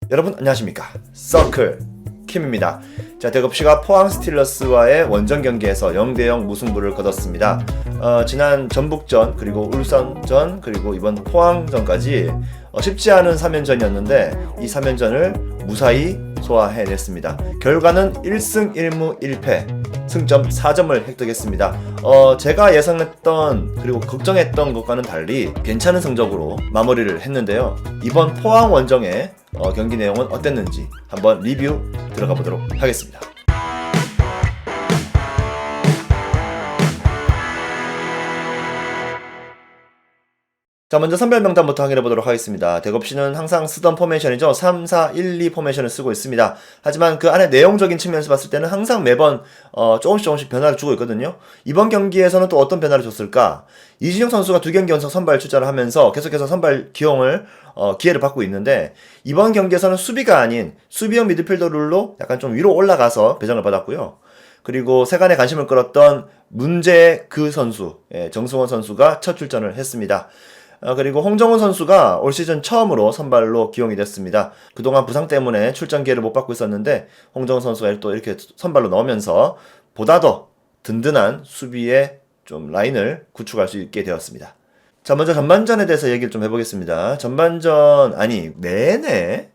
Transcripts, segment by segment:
여러분 안녕하십니까, 서클 킴입니다. 자, 대급시가 포항 스틸러스와의 원정 경기에서 0대0 무승부를 거뒀습니다. 지난 전북전, 그리고 울산전, 그리고 이번 포항전까지 쉽지 않은 3연전이었는데 이 3연전을 무사히 소화해냈습니다. 결과는 1승 1무 1패, 승점 4점을 획득했습니다. 제가 예상했던 그리고 걱정했던 것과는 달리 괜찮은 성적으로 마무리를 했는데요. 이번 포항 원정의 경기 내용은 어땠는지 한번 리뷰 들어가 보도록 하겠습니다. 자, 먼저 선발 명단부터 확인해 보도록 하겠습니다. 대급시는 항상 쓰던 포메이션이죠. 3-4-1-2 포메이션을 쓰고 있습니다. 하지만 그 안에 내용적인 측면에서 봤을 때는 항상 매번 조금씩 변화를 주고 있거든요. 이번 경기에서는 또 어떤 변화를 줬을까? 이진용 선수가 2경기 연속 선발 출전을 하면서 계속해서 선발 기용을 기회를 받고 있는데, 이번 경기에서는 수비가 아닌 수비형 미드필더 룰로 약간 좀 위로 올라가서 배정을 받았고요. 그리고 세간의 관심을 끌었던 문제 그 선수, 정승원 선수가 첫 출전을 했습니다. 그리고 홍정훈 선수가 올 시즌 처음으로 선발로 기용이 됐습니다. 그동안 부상 때문에 출전 기회를 못 받고 있었는데 홍정훈 선수가 또 이렇게 선발로 나오면서 보다 더 든든한 수비의 좀 라인을 구축할 수 있게 되었습니다. 자, 먼저 전반전에 대해서 얘기를 좀 해보겠습니다. 전반전, 내내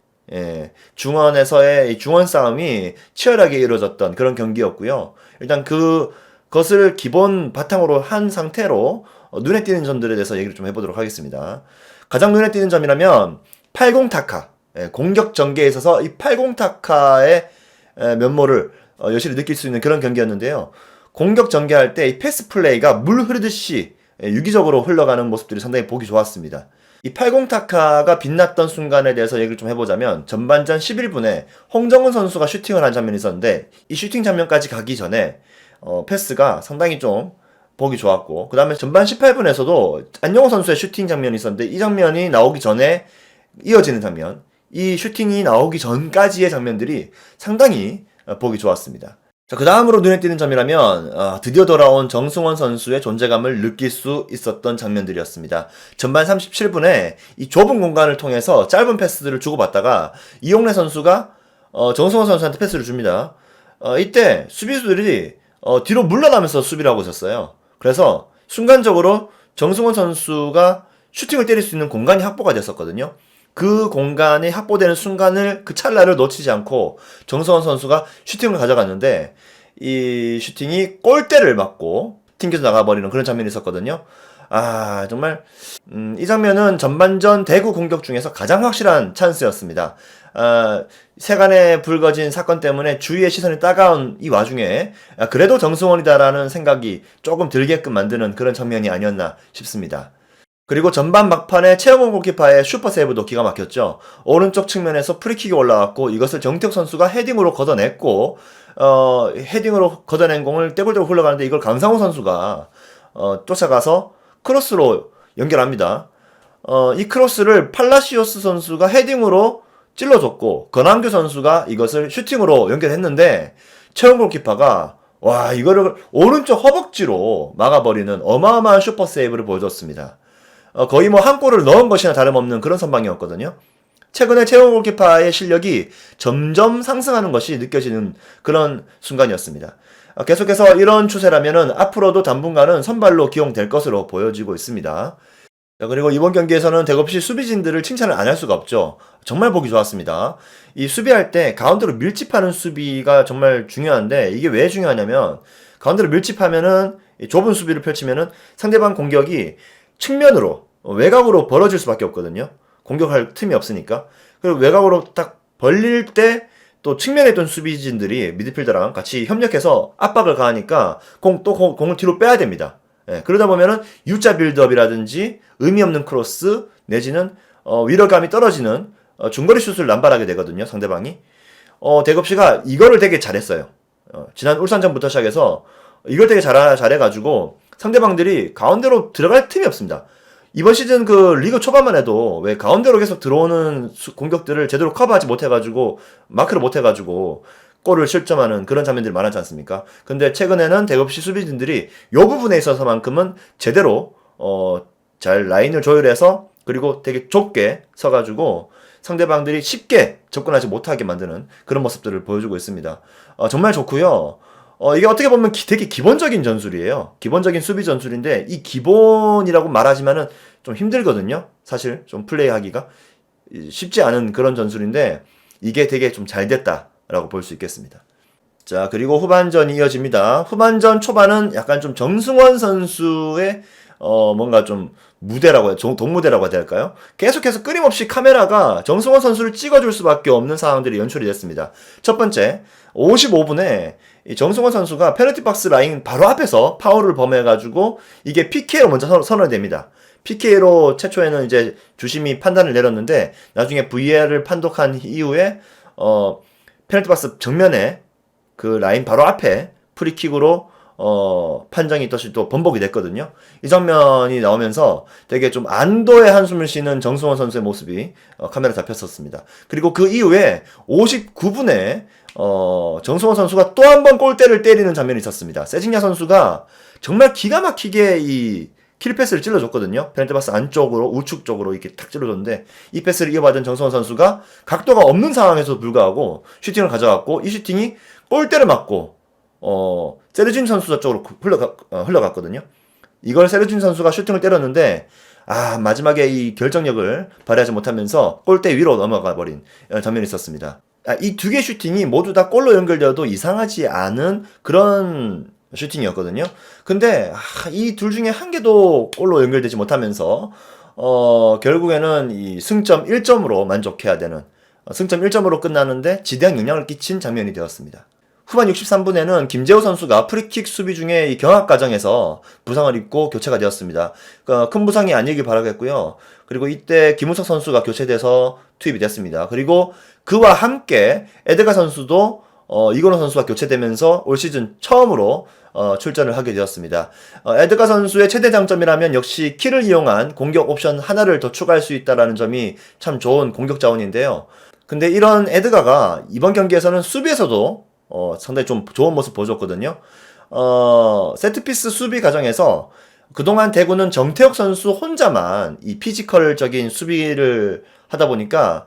중원에서의 이 중원 싸움이 치열하게 이루어졌던 그런 경기였고요. 일단 그것을 기본 바탕으로 한 상태로 눈에 띄는 점들에 대해서 얘기를 좀 해보도록 하겠습니다. 가장 눈에 띄는 점이라면 80타카, 공격 전개에 있어서 이 80타카의 면모를 여실히 느낄 수 있는 그런 경기였는데요. 공격 전개할 때 이 패스 플레이가 물 흐르듯이 유기적으로 흘러가는 모습들이 상당히 보기 좋았습니다. 이 80타카가 빛났던 순간에 대해서 얘기를 좀 해보자면, 전반전 11분에 홍정훈 선수가 슈팅을 한 장면이 있었는데, 이 슈팅 장면까지 가기 전에 패스가 상당히 좀 보기 좋았고, 그 다음에 전반 18분에서도 안영호 선수의 슈팅 장면이 있었는데, 이 장면이 나오기 전에 이어지는 장면, 이 슈팅이 나오기 전까지의 장면들이 상당히 보기 좋았습니다. 자, 그 다음으로 눈에 띄는 점이라면 드디어 돌아온 정승원 선수의 존재감을 느낄 수 있었던 장면들이었습니다. 전반 37분에 이 좁은 공간을 통해서 짧은 패스들을 주고받다가 이용래 선수가 정승원 선수한테 패스를 줍니다. 이때 수비수들이 뒤로 물러나면서 수비를 하고 있었어요. 그래서 순간적으로 정승원 선수가 슈팅을 때릴 수 있는 공간이 확보가 됐었거든요. 그 공간이 확보되는 순간을, 그 찰나를 놓치지 않고 정승원 선수가 슈팅을 가져갔는데, 이 슈팅이 골대를 맞고 튕겨서 나가버리는 그런 장면이 있었거든요. 정말 이 장면은 전반전 대구 공격 중에서 가장 확실한 찬스였습니다. 세간에 불거진 사건 때문에 주위의 시선이 따가운 이 와중에 그래도 정승원이다라는 생각이 조금 들게끔 만드는 그런 장면이 아니었나 싶습니다. 그리고 전반 막판에 최영원 골키퍼의 슈퍼 세이브도 기가 막혔죠. 오른쪽 측면에서 프리킥이 올라왔고, 이것을 정태욱 선수가 헤딩으로 걷어냈고, 헤딩으로 걷어낸 공을 떼굴떼굴 흘러가는데, 이걸 강상호 선수가 쫓아가서 크로스로 연결합니다. 이 크로스를 팔라시오스 선수가 헤딩으로 찔러줬고, 권한규 선수가 이것을 슈팅으로 연결했는데, 최영 골키퍼가 이거를 오른쪽 허벅지로 막아버리는 어마어마한 슈퍼 세이브를 보여줬습니다. 거의 한 골을 넣은 것이나 다름없는 그런 선방이었거든요. 최근에 최영 골키퍼의 실력이 점점 상승하는 것이 느껴지는 그런 순간이었습니다. 계속해서 이런 추세라면은 앞으로도 당분간은 선발로 기용될 것으로 보여지고 있습니다. 그리고 이번 경기에서는 대급시 수비진들을 칭찬을 안 할 수가 없죠. 정말 보기 좋았습니다. 이 수비할 때 가운데로 밀집하는 수비가 정말 중요한데, 이게 왜 중요하냐면, 가운데로 밀집하면은 좁은 수비를 펼치면은 상대방 공격이 측면으로, 외곽으로 벌어질 수밖에 없거든요. 공격할 틈이 없으니까. 그리고 외곽으로 딱 벌릴 때 또 측면에 있던 수비진들이 미드필더랑 같이 협력해서 압박을 가하니까 공을 뒤로 빼야 됩니다. 그러다 보면은 U자 빌드업이라든지 의미 없는 크로스 내지는 위력감이 떨어지는 중거리 슛을 남발하게 되거든요, 상대방이. 대급시가 이거를 되게 잘했어요. 지난 울산전부터 시작해서 이걸 되게 잘해가지고 상대방들이 가운데로 들어갈 틈이 없습니다. 이번 시즌 그 리그 초반만 해도 왜 가운데로 계속 들어오는 공격들을 제대로 커버하지 못해가지고, 마크를 못해가지고 골을 실점하는 그런 장면들이 많았지 않습니까? 근데 최근에는 대급시 수비진들이 이 부분에 있어서만큼은 제대로 잘 라인을 조율해서, 그리고 되게 좁게 서가지고 상대방들이 쉽게 접근하지 못하게 만드는 그런 모습들을 보여주고 있습니다. 정말 좋고요. 이게 어떻게 보면 되게 기본적인 전술이에요. 기본적인 수비 전술인데 이 기본이라고 말하지만은 좀 힘들거든요. 사실 좀 플레이하기가 쉽지 않은 그런 전술인데 이게 되게 좀 잘 됐다라고 볼 수 있겠습니다. 자, 그리고 후반전이 이어집니다. 후반전 초반은 약간 좀 정승원 선수의 뭔가 좀 무대라고 해야, 동무대라고 해야 될까요? 계속해서 끊임없이 카메라가 정승원 선수를 찍어줄 수밖에 없는 상황들이 연출이 됐습니다. 첫 번째, 55분에 이 정승원 선수가 페널티 박스 라인 바로 앞에서 파울을 범해가지고 이게 PK로 먼저 선언됩니다. PK로 최초에는 이제 주심이 판단을 내렸는데 나중에 VAR을 판독한 이후에 페널티 박스 정면에 그 라인 바로 앞에 프리킥으로 판정이 또 번복이 됐거든요. 이 장면이 나오면서 되게 좀 안도의 한숨을 쉬는 정승원 선수의 모습이 카메라 잡혔었습니다. 그리고 그 이후에 59분에 정승원 선수가 또 한 번 골대를 때리는 장면이 있었습니다. 세징야 선수가 정말 기가 막히게 이 킬패스를 찔러줬거든요. 페널티 박스 안쪽으로 우측 쪽으로 이렇게 탁 찔러줬는데 이 패스를 이어받은 정승원 선수가 각도가 없는 상황에서 불구하고 슈팅을 가져갔고 이 슈팅이 골대를 맞고 세르진 선수 쪽으로 흘러갔거든요. 이걸 세르진 선수가 슈팅을 때렸는데 마지막에 이 결정력을 발휘하지 못하면서 골대 위로 넘어가 버린 장면이 있었습니다. 이 두 개 슈팅이 모두 다 골로 연결되어도 이상하지 않은 그런 슈팅이었거든요. 근데 이 둘 중에 한 개도 골로 연결되지 못하면서 결국에는 이 승점 1점으로 만족해야 되는 승점 1점으로 끝나는데 지대한 영향을 끼친 장면이 되었습니다. 후반 63분에는 김재호 선수가 프리킥 수비 중에 이 경합 과정에서 부상을 입고 교체가 되었습니다. 큰 부상이 아니길 바라겠고요. 그리고 이때 김우석 선수가 교체돼서 투입이 됐습니다. 그리고 그와 함께 에드가 선수도 이건호 선수가 교체되면서 올 시즌 처음으로 출전을 하게 되었습니다. 에드가 선수의 최대 장점이라면 역시 키를 이용한 공격 옵션 하나를 더 추가할 수 있다는 점이 참 좋은 공격 자원인데요. 근데 이런 에드가가 이번 경기에서는 수비에서도 상당히 좀 좋은 모습 보여줬거든요. 세트피스 수비 과정에서 그동안 대구는 정태욱 선수 혼자만 이 피지컬적인 수비를 하다 보니까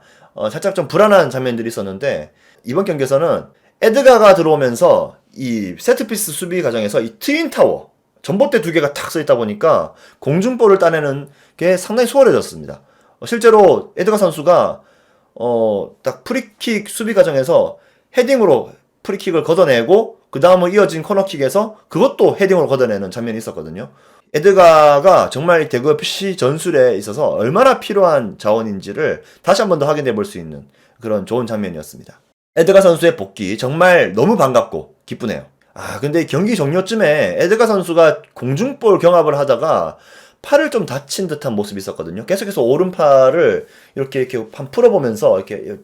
살짝 좀 불안한 장면들이 있었는데 이번 경기에서는 에드가가 들어오면서 이 세트피스 수비 과정에서 이 트윈타워 전봇대 두 개가 탁 서 있다 보니까 공중볼을 따내는 게 상당히 수월해졌습니다. 실제로 에드가 선수가 딱 프리킥 수비 과정에서 헤딩으로 프리킥을 걷어내고 그 다음에 이어진 코너킥에서 그것도 헤딩으로 걷어내는 장면이 있었거든요. 에드가가 정말 대구FC 전술에 있어서 얼마나 필요한 자원인지를 다시 한 번 더 확인해 볼 수 있는 그런 좋은 장면이었습니다. 에드가 선수의 복귀 정말 너무 반갑고 기쁘네요. 근데 경기 종료쯤에 에드가 선수가 공중볼 경합을 하다가 팔을 좀 다친 듯한 모습이 있었거든요. 계속해서 오른팔을 이렇게 판 풀어보면서 이렇게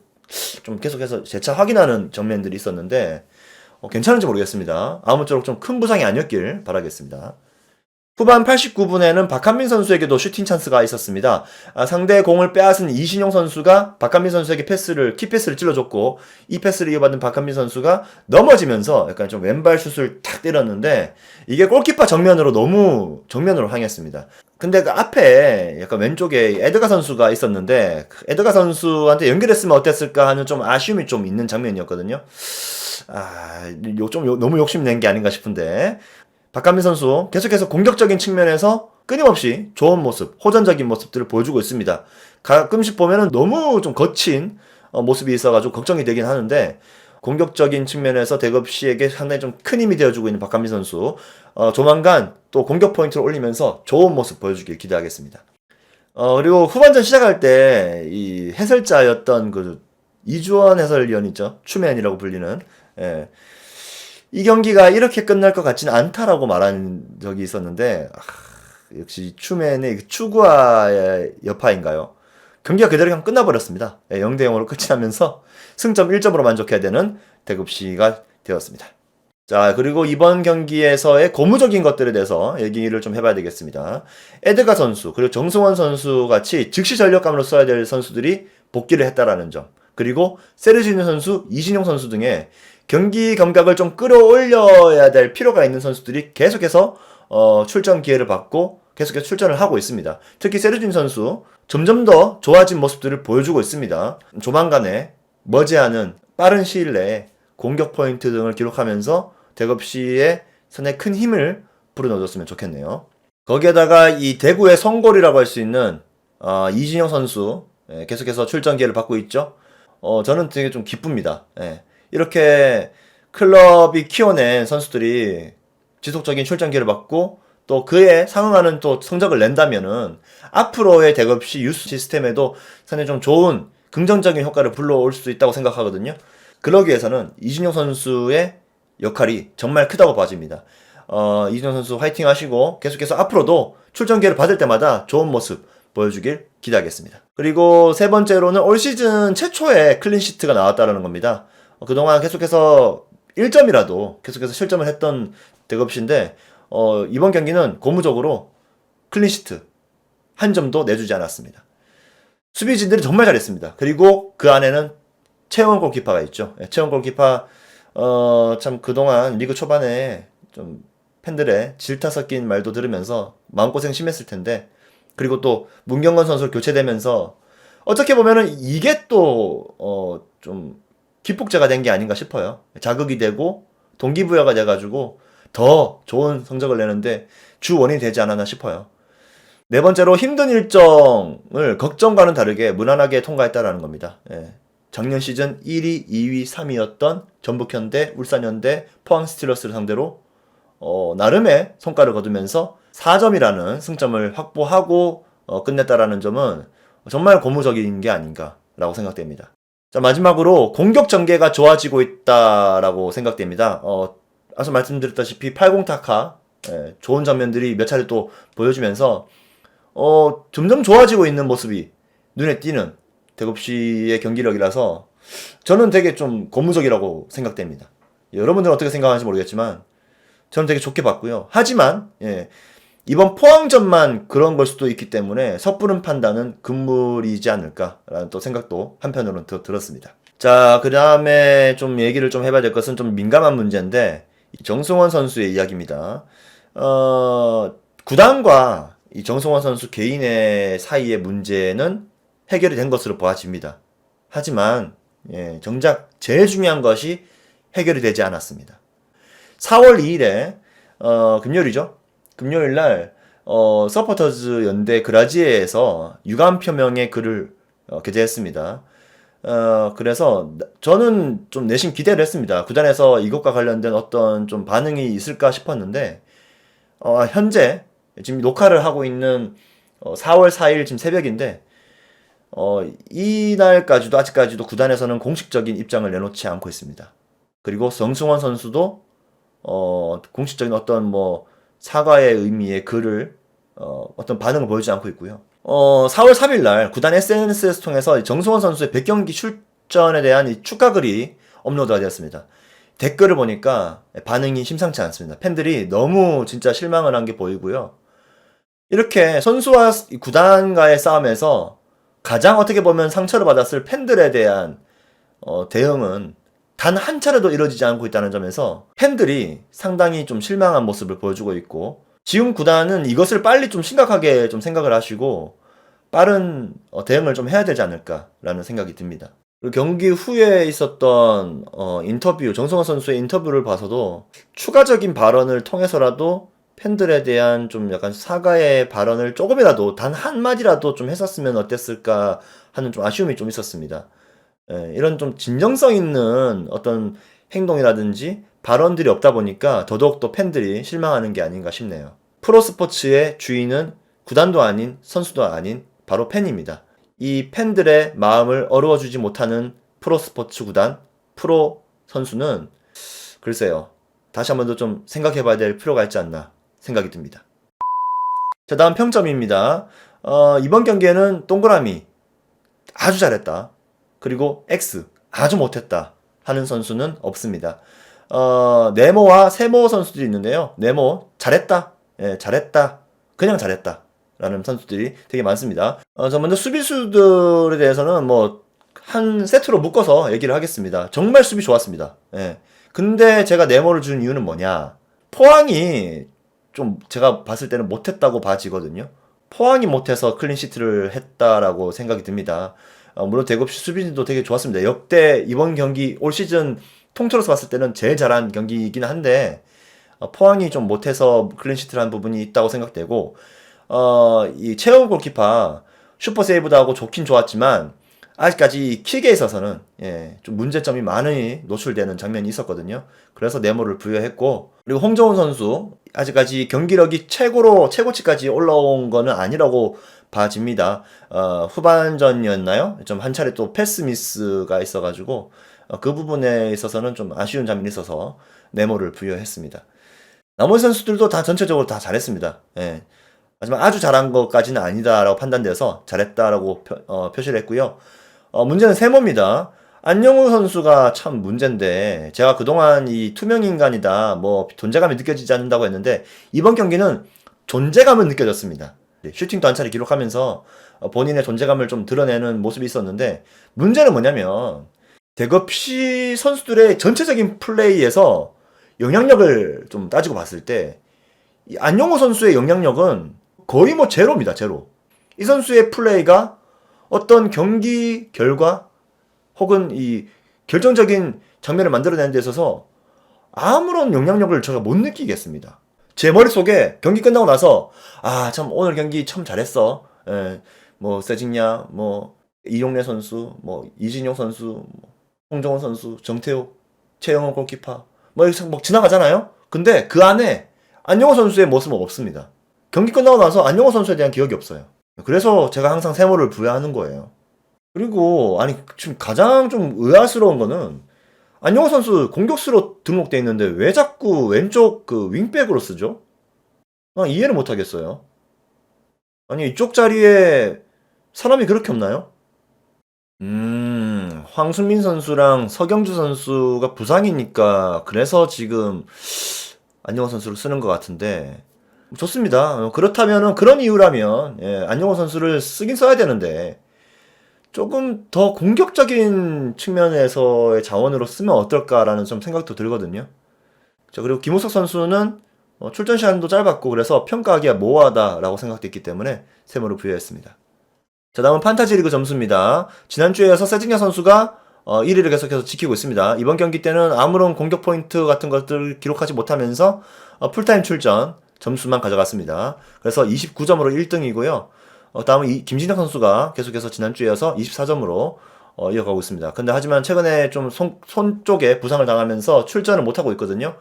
좀 계속해서 재차 확인하는 장면들이 있었는데 괜찮은지 모르겠습니다. 아무쪼록 좀 큰 부상이 아니었길 바라겠습니다. 후반 89분에는 박한민 선수에게도 슈팅 찬스가 있었습니다. 상대 공을 빼앗은 이신용 선수가 박한민 선수에게 키패스를 찔러줬고 이 패스를 이어받은 박한민 선수가 넘어지면서 약간 좀 왼발 슛을 탁 때렸는데 이게 골키퍼 너무 정면으로 향했습니다. 근데 그 앞에 약간 왼쪽에 에드가 선수가 있었는데 에드가 선수한테 연결했으면 어땠을까 하는 좀 아쉬움이 좀 있는 장면이었거든요. 좀 너무 욕심낸 게 아닌가 싶은데 박한민 선수 계속해서 공격적인 측면에서 끊임없이 좋은 모습, 호전적인 모습들을 보여주고 있습니다. 가끔씩 보면은 너무 좀 거친 모습이 있어가지고 걱정이 되긴 하는데 공격적인 측면에서 대구FC에게 상당히 좀 큰 힘이 되어주고 있는 박한민 선수 조만간 또 공격 포인트를 올리면서 좋은 모습 보여주길 기대하겠습니다. 그리고 후반전 시작할 때 이 해설자였던 그 이주원 해설위원 있죠? 추맨이라고 불리는 이 경기가 이렇게 끝날 것 같지는 않다라고 말한 적이 있었는데 역시 추맨의 추구와의 여파인가요? 경기가 그대로 그냥 끝나버렸습니다. 0대 0으로 끝이 나면서 승점 1점으로 만족해야 되는 대구FC가 되었습니다. 자, 그리고 이번 경기에서의 고무적인 것들에 대해서 얘기를 좀 해봐야 되겠습니다. 에드가 선수, 그리고 정승원 선수 같이 즉시 전력감으로 써야 될 선수들이 복귀를 했다라는 점, 그리고 세르지뉴 선수, 이신용 선수 등의 경기 감각을 좀 끌어올려야 될 필요가 있는 선수들이 계속해서 출전 기회를 받고 계속해서 출전을 하고 있습니다. 특히 세르진 선수 점점 더 좋아진 모습들을 보여주고 있습니다. 조만간에 머지않은 빠른 시일 내에 공격 포인트 등을 기록하면서 대겁시의 선에 큰 힘을 불어넣어줬으면 좋겠네요. 거기에다가 이 대구의 성골이라고 할 수 있는 이진영 선수 계속해서 출전 기회를 받고 있죠. 저는 되게 좀 기쁩니다. 이렇게 클럽이 키워낸 선수들이 지속적인 출전 기회를 받고 또 그에 상응하는 또 성적을 낸다면은 앞으로의 대급시 유스 시스템에도 상당히 좀 좋은 긍정적인 효과를 불러올 수 있다고 생각하거든요. 그러기 위해서는 이진용 선수의 역할이 정말 크다고 봐집니다. 이진용 선수 화이팅 하시고 계속해서 앞으로도 출전 기회를 받을 때마다 좋은 모습 보여주길 기대하겠습니다. 그리고 세 번째로는 올 시즌 최초의 클린시트가 나왔다는 겁니다. 그동안 계속해서 1점이라도 계속해서 실점을 했던 대급시인데 이번 경기는 고무적으로 클린시트 한 점도 내주지 않았습니다. 수비진들이 정말 잘했습니다. 그리고 그 안에는 최원 골키퍼가 있죠. 최원 골키퍼 참 그동안 리그 초반에 좀 팬들의 질타 섞인 말도 들으면서 마음고생 심했을 텐데 그리고 또 문경건 선수 교체되면서 어떻게 보면은 이게 또 좀 기폭제가 된 게 아닌가 싶어요. 자극이 되고 동기부여가 돼가지고 더 좋은 성적을 내는데 주 원인이 되지 않았나 싶어요. 네 번째로 힘든 일정을 걱정과는 다르게 무난하게 통과했다라는 겁니다. 작년 시즌 1위, 2위, 3위였던 전북현대, 울산현대, 포항 스틸러스를 상대로 나름의 성과를 거두면서 4점이라는 승점을 확보하고 끝냈다라는 점은 정말 고무적인 게 아닌가라고 생각됩니다. 자, 마지막으로 공격 전개가 좋아지고 있다라고 생각됩니다. 앞서 말씀드렸다시피 80타카 좋은 장면들이 몇 차례 또 보여주면서 점점 좋아지고 있는 모습이 눈에 띄는 대급시의 경기력이라서 저는 되게 좀 고무적이라고 생각됩니다. 여러분들은 어떻게 생각하는지 모르겠지만 저는 되게 좋게 봤고요. 하지만 이번 포항전만 그런 걸 수도 있기 때문에 섣부른 판단은 금물이지 않을까라는 또 생각도 한편으로는 들었습니다. 자, 그 다음에 좀 얘기를 좀 해봐야 될 것은 좀 민감한 문제인데 정승원 선수의 이야기입니다. 구단과 이 정승원 선수 개인의 사이의 문제는 해결이 된 것으로 보아집니다. 하지만 정작 제일 중요한 것이 해결이 되지 않았습니다. 4월 2일에 금요일이죠. 금요일날 서포터즈 연대 그라지에에서 유감 표명의 글을 게재했습니다. 그래서 저는 좀 내심 기대를 했습니다. 구단에서 이것과 관련된 어떤 좀 반응이 있을까 싶었는데 현재 지금 녹화를 하고 있는 4월 4일 지금 새벽인데 이날까지도 아직까지도 구단에서는 공식적인 입장을 내놓지 않고 있습니다. 그리고 정승원 선수도 공식적인 어떤 뭐 사과의 의미의 글을 어떤 반응을 보이지 않고 있고요. 4월 3일 날 구단 SNS에서 통해서 정승원 선수의 100경기 출전에 대한 이 축하글이 업로드가 되었습니다. 댓글을 보니까 반응이 심상치 않습니다. 팬들이 너무 진짜 실망을 한 게 보이고요. 이렇게 선수와 구단과의 싸움에서 가장 어떻게 보면 상처를 받았을 팬들에 대한 대응은 단 한 차례도 이루어지지 않고 있다는 점에서 팬들이 상당히 좀 실망한 모습을 보여주고 있고 지금 구단은 이것을 빨리 좀 심각하게 좀 생각을 하시고 빠른 대응을 좀 해야 되지 않을까라는 생각이 듭니다. 그리고 경기 후에 있었던 인터뷰, 정성호 선수의 인터뷰를 봐서도 추가적인 발언을 통해서라도 팬들에 대한 좀 약간 사과의 발언을 조금이라도 단 한마디라도 좀 했었으면 어땠을까 하는 좀 아쉬움이 좀 있었습니다. 이런 좀 진정성 있는 어떤 행동이라든지 발언들이 없다 보니까 더더욱 또 팬들이 실망하는 게 아닌가 싶네요. 프로스포츠의 주인은 구단도 아닌 선수도 아닌 바로 팬입니다. 이 팬들의 마음을 어루어주지 못하는 프로스포츠 구단, 프로 선수는 글쎄요. 다시 한 번 더 좀 생각해봐야 될 필요가 있지 않나 생각이 듭니다. 자, 다음 평점입니다. 이번 경기에는 동그라미 아주 잘했다. 그리고 X 아주 못했다 하는 선수는 없습니다. 네모와 세모 선수들이 있는데요. 네모 잘했다. 잘했다. 그냥 잘했다. 라는 선수들이 되게 많습니다. 저 먼저 수비수들에 대해서는 뭐 한 세트로 묶어서 얘기를 하겠습니다. 정말 수비 좋았습니다. 근데 제가 네모를 준 이유는 뭐냐? 포항이 좀 제가 봤을 때는 못했다고 봐지거든요. 포항이 못해서 클린시트를 했다라고 생각이 듭니다. 물론 대구FC 수비진도 되게 좋았습니다. 역대 이번 경기 올 시즌 통틀어서 봤을 때는 제일 잘한 경기이긴 한데 포항이 좀 못해서 클린시트를 한 부분이 있다고 생각되고 이 최영 골키퍼 슈퍼 세이브도 하고 좋긴 좋았지만 아직까지 킥에 있어서는 좀 문제점이 많이 노출되는 장면이 있었거든요. 그래서 네모를 부여했고, 그리고 홍정훈 선수 아직까지 경기력이 최고치까지 올라온 거는 아니라고 봐집니다. 후반전이었나요? 좀 한 차례 또 패스 미스가 있어가지고 그 부분에 있어서는 좀 아쉬운 장면이 있어서 네모를 부여했습니다. 나머지 선수들도 다 전체적으로 다 잘했습니다. 하지만 아주 잘한 것까지는 아니다라고 판단돼서 잘했다라고 표시를 했고요. 문제는 세모입니다. 안영우 선수가 참 문제인데, 제가 그동안 이 투명인간이다, 뭐 존재감이 느껴지지 않는다고 했는데 이번 경기는 존재감은 느껴졌습니다. 슈팅도 한 차례 기록하면서 본인의 존재감을 좀 드러내는 모습이 있었는데, 문제는 뭐냐면 대급시 선수들의 전체적인 플레이에서 영향력을 좀 따지고 봤을 때 이 안영호 선수의 영향력은 거의 뭐 제로입니다. 제로. 이 선수의 플레이가 어떤 경기 결과 혹은 이 결정적인 장면을 만들어내는 데 있어서 아무런 영향력을 제가 못 느끼겠습니다. 제 머릿속에 경기 끝나고 나서 참 오늘 경기 참 잘했어. 뭐 세징야, 뭐 이용래 선수, 뭐 이진용 선수, 뭐 홍정원 선수, 정태욱, 최영원 골키퍼 뭐 이렇게 막 지나가잖아요. 근데 그 안에 안영호 선수의 모습은 없습니다. 경기 끝나고 나서 안영호 선수에 대한 기억이 없어요. 그래서 제가 항상 세모를 부여하는 거예요. 그리고 지금 가장 좀 의아스러운 거는 안영호 선수 공격수로 등록돼 있는데 왜 자꾸 왼쪽 그 윙백으로 쓰죠? 이해를 못 하겠어요. 아니 이쪽 자리에 사람이 그렇게 없나요? 황순민 선수랑 서경주 선수가 부상이니까 그래서 지금 안영호 선수를 쓰는 것 같은데 좋습니다. 그렇다면은 그런 이유라면 안영호 선수를 쓰긴 써야 되는데 조금 더 공격적인 측면에서의 자원으로 쓰면 어떨까라는 좀 생각도 들거든요. 자, 그리고 김우석 선수는 출전 시간도 짧았고 그래서 평가하기가 모호하다라고 생각됐기 때문에 세모를 부여했습니다. 자, 다음은 판타지 리그 점수입니다. 지난주에 이어서 세징야 선수가 1위를 계속해서 지키고 있습니다. 이번 경기 때는 아무런 공격 포인트 같은 것들을 기록하지 못하면서 풀타임 출전 점수만 가져갔습니다. 그래서 29점으로 1등이고요. 다음은 김진혁 선수가 계속해서 지난주에 이어서 24점으로 이어가고 있습니다. 근데 하지만 최근에 좀 손 쪽에 부상을 당하면서 출전을 못하고 있거든요.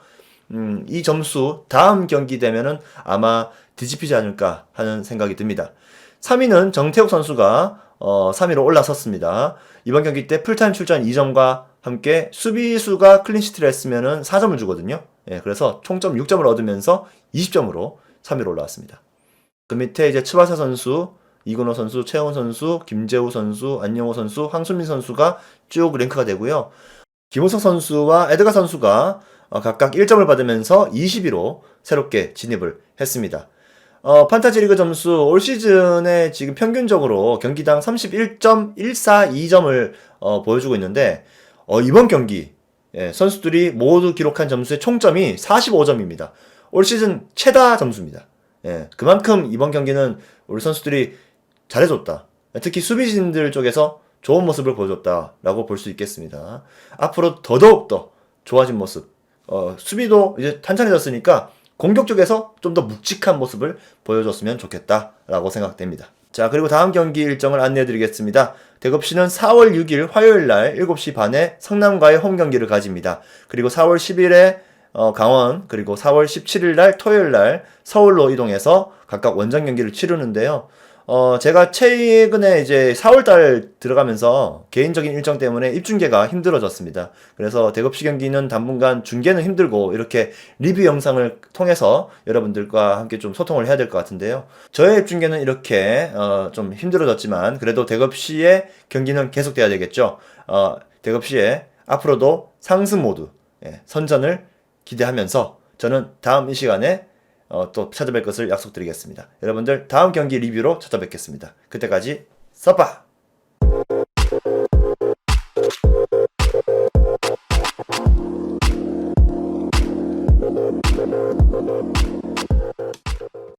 이 점수 다음 경기 되면은 아마 뒤집히지 않을까 하는 생각이 듭니다. 3위는 정태욱 선수가 3위로 올라섰습니다. 이번 경기 때 풀타임 출전 2점과 함께 수비수가 클린시트를 했으면은 4점을 주거든요. 그래서 총점 6점을 얻으면서 20점으로 3위로 올라왔습니다. 그 밑에 이제 츠바사 선수, 이근호 선수, 최영훈 선수, 김재우 선수, 안영호 선수, 황순민 선수가 쭉 랭크가 되고요. 김우석 선수와 에드가 선수가 각각 1점을 받으면서 20위로 새롭게 진입을 했습니다. 판타지 리그 점수 올 시즌에 지금 평균적으로 경기당 31.142점을 보여주고 있는데 이번 경기 선수들이 모두 기록한 점수의 총점이 45점입니다. 올 시즌 최다 점수입니다. 그만큼 이번 경기는 우리 선수들이 잘해줬다. 특히 수비진들 쪽에서 좋은 모습을 보여줬다라고 볼 수 있겠습니다. 앞으로 더더욱 좋아진 모습. 수비도 이제 탄탄해졌으니까 공격 쪽에서 좀 더 묵직한 모습을 보여줬으면 좋겠다라고 생각됩니다. 자, 그리고 다음 경기 일정을 안내해드리겠습니다. 대급시는 4월 6일 화요일날 7시 반에 성남과의 홈 경기를 가집니다. 그리고 4월 10일에 강원, 그리고 4월 17일날 토요일날 서울로 이동해서 각각 원정 경기를 치르는데요. 제가 최근에 이제 4월달 들어가면서 개인적인 일정 때문에 입중계가 힘들어졌습니다. 그래서 대급시 경기는 당분간 중계는 힘들고 이렇게 리뷰 영상을 통해서 여러분들과 함께 좀 소통을 해야 될 것 같은데요. 저의 입중계는 이렇게 좀 힘들어졌지만 그래도 대급시의 경기는 계속돼야 되겠죠. 대급시의 앞으로도 상승 모드, 선전을 기대하면서 저는 다음 이 시간에 또 찾아뵐 것을 약속드리겠습니다. 여러분들 다음 경기 리뷰로 찾아뵙겠습니다. 그때까지 써빠!